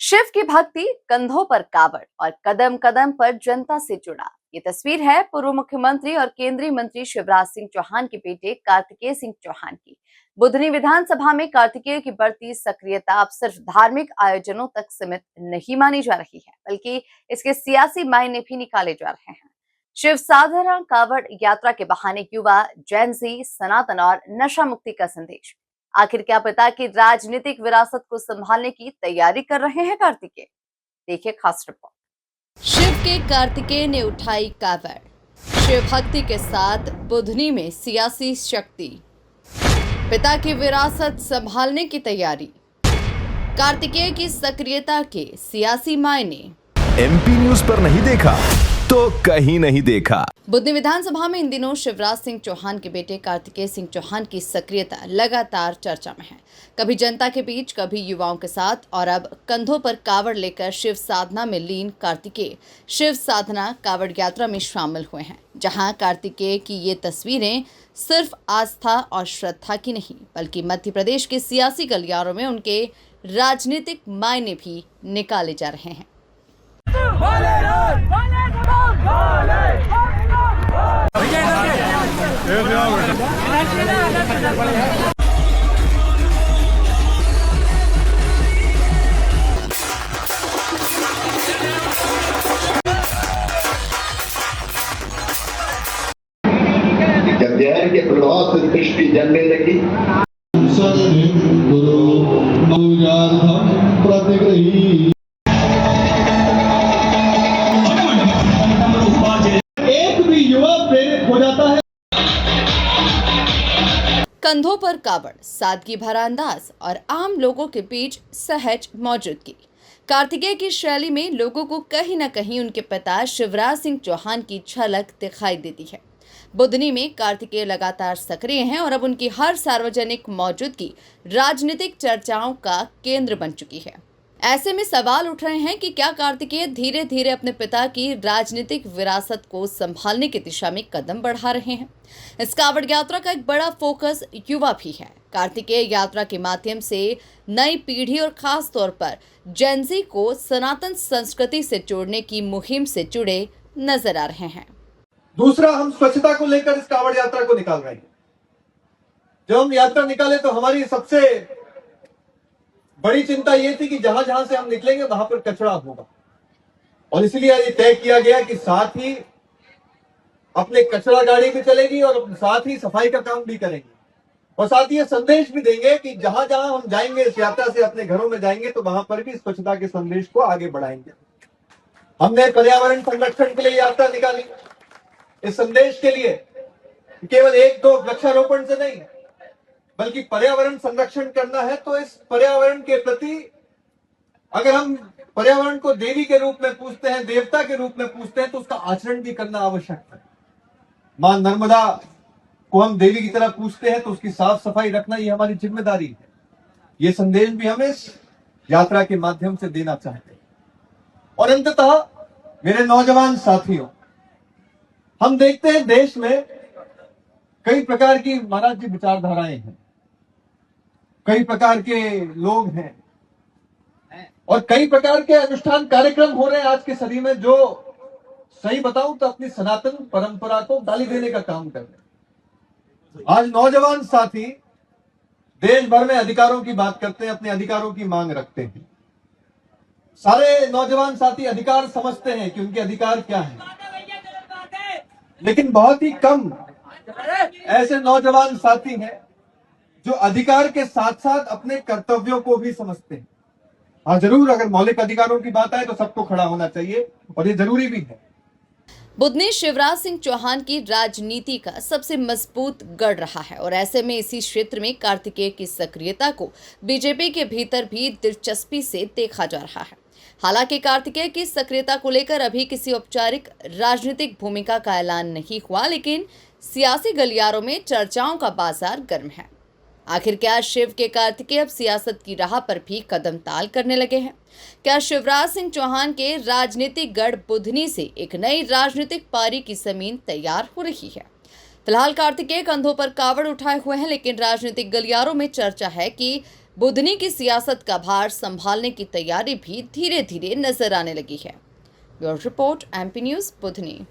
शिव की भक्ति, कंधों पर कावड़ और कदम कदम पर जनता से जुड़ा। ये तस्वीर है पूर्व मुख्यमंत्री और केंद्रीय मंत्री शिवराज सिंह चौहान के बेटे कार्तिकेय सिंह चौहान की। बुधनी विधानसभा में कार्तिकेय की बढ़ती सक्रियता अब सिर्फ धार्मिक आयोजनों तक सीमित नहीं मानी जा रही है, बल्कि इसके सियासी मायने भी निकाले जा रहे हैं। शिव साधना कावड़ यात्रा के बहाने युवा, जेन ज़ी, सनातन और नशा मुक्ति का संदेश। आखिर क्या पिता की राजनीतिक विरासत को संभालने की तैयारी कर रहे हैं कार्तिकेय? देखिए खास रिपोर्ट। शिव के कार्तिकेय ने उठाई कावड़, शिव भक्ति के साथ बुधनी में सियासी शक्ति, पिता की विरासत संभालने की तैयारी, कार्तिकेय की सक्रियता के सियासी मायने। एमपी न्यूज पर नहीं देखा तो कहीं नहीं देखा। बुधनी विधानसभा में इन दिनों शिवराज सिंह चौहान के बेटे कार्तिकेय सिंह चौहान की सक्रियता लगातार चर्चा में है। कभी जनता के बीच, कभी युवाओं के साथ और अब कंधों पर कावड़ लेकर शिव साधना में लीन कार्तिकेय शिव साधना कावड़ यात्रा में शामिल हुए हैं, जहां कार्तिकेय की ये तस्वीरें सिर्फ आस्था और श्रद्धा की नहीं, बल्कि मध्य प्रदेश के सियासी गलियारों में उनके राजनीतिक मायने भी निकाले जा रहे हैं। जब जहर के प्रभाव से दृष्टि जलने लगी, एक भी युवा प्रेरित हो जाता है। कंधों पर कावड़, सादगी भरा अंदाज और आम लोगों के बीच सहज मौजूदगी। कार्तिकेय की शैली में लोगों को कहीं न कहीं उनके पिता शिवराज सिंह चौहान की झलक दिखाई देती है। बुधनी में कार्तिकेय लगातार सक्रिय हैं और अब उनकी हर सार्वजनिक मौजूदगी राजनीतिक चर्चाओं का केंद्र बन चुकी है। ऐसे में सवाल उठ रहे हैं कि क्या कार्तिकेय धीरे धीरे अपने पिता की राजनीतिक विरासत को संभालने की दिशा में कदम बढ़ा रहे हैं। इस कावड़ यात्रा का एक बड़ा फोकस युवा भी है। कार्तिकेय यात्रा के माध्यम से नई पीढ़ी और खास तौर पर जेन ज़ी को सनातन संस्कृति से जोड़ने की मुहिम से जुड़े नजर आ रहे हैं। दूसरा, हम स्वच्छता को लेकर इस कावड़ यात्रा को निकाल रहे हैं। जब हम यात्रा निकाले तो हमारी सबसे बड़ी चिंता यह थी कि जहां जहां से हम निकलेंगे वहां पर कचरा होगा, और इसलिए ये तय किया गया कि साथ ही अपने कचरा गाड़ी भी चलेगी और साथ ही सफाई का काम भी करेंगे, और साथ ही ये संदेश भी देंगे कि जहां जहां हम जाएंगे इस यात्रा से, अपने घरों में जाएंगे तो वहां पर भी स्वच्छता के संदेश को आगे बढ़ाएंगे। हमने पर्यावरण संरक्षण के लिए यात्रा निकाली, इस संदेश के लिए केवल एक दो वृक्षारोपण से नहीं, बल्कि पर्यावरण संरक्षण करना है तो इस पर्यावरण के प्रति, अगर हम पर्यावरण को देवी के रूप में पूजते हैं, देवता के रूप में पूजते हैं, तो उसका आचरण भी करना आवश्यक है। मां नर्मदा को हम देवी की तरह पूजते हैं तो उसकी साफ सफाई रखना ये हमारी जिम्मेदारी है। ये संदेश भी हम इस यात्रा के माध्यम से देना चाहते हैं। और अंततः मेरे नौजवान साथियों, हम देखते हैं देश में कई प्रकार की महाराज जी विचारधाराएं हैं, कई प्रकार के लोग हैं और कई प्रकार के अनुष्ठान कार्यक्रम हो रहे हैं आज के सदी में, जो सही बताऊं तो अपनी सनातन परंपरा को गाली देने का काम कर रहे हैं। आज नौजवान साथी देश भर में अधिकारों की बात करते हैं, अपने अधिकारों की मांग रखते हैं। सारे नौजवान साथी अधिकार समझते हैं कि उनके अधिकार क्या हैं, लेकिन बहुत ही कम ऐसे नौजवान साथी हैं जो अधिकार के साथ साथ अपने कर्तव्यों को भी समझते हैं। हाँ जरूर, अगर मौलिक अधिकारों की बात आए तो सबको खड़ा होना चाहिए और ये जरूरी भी है। बुधनी शिवराज सिंह चौहान की राजनीति का सबसे मजबूत गढ़ रहा है और ऐसे में इसी क्षेत्र में कार्तिकेय की सक्रियता को बीजेपी के भीतर भी दिलचस्पी से देखा जा रहा है। हालांकि कार्तिकेय की सक्रियता को लेकर अभी किसी औपचारिक राजनीतिक भूमिका का ऐलान नहीं हुआ, लेकिन सियासी गलियारों में चर्चाओं का बाजार गर्म है। आखिर क्या शिव के कार्तिकेय अब सियासत की राह पर भी कदम ताल करने लगे हैं? क्या शिवराज सिंह चौहान के राजनीतिक गढ़ बुधनी से एक नई राजनीतिक पारी की जमीन तैयार हो रही है? फिलहाल कार्तिकेय कंधों पर कावड़ उठाए हुए हैं, लेकिन राजनीतिक गलियारों में चर्चा है कि बुधनी की सियासत का भार संभालने की तैयारी भी धीरे धीरे नजर आने लगी है। Bureau report, MP news, Budhni.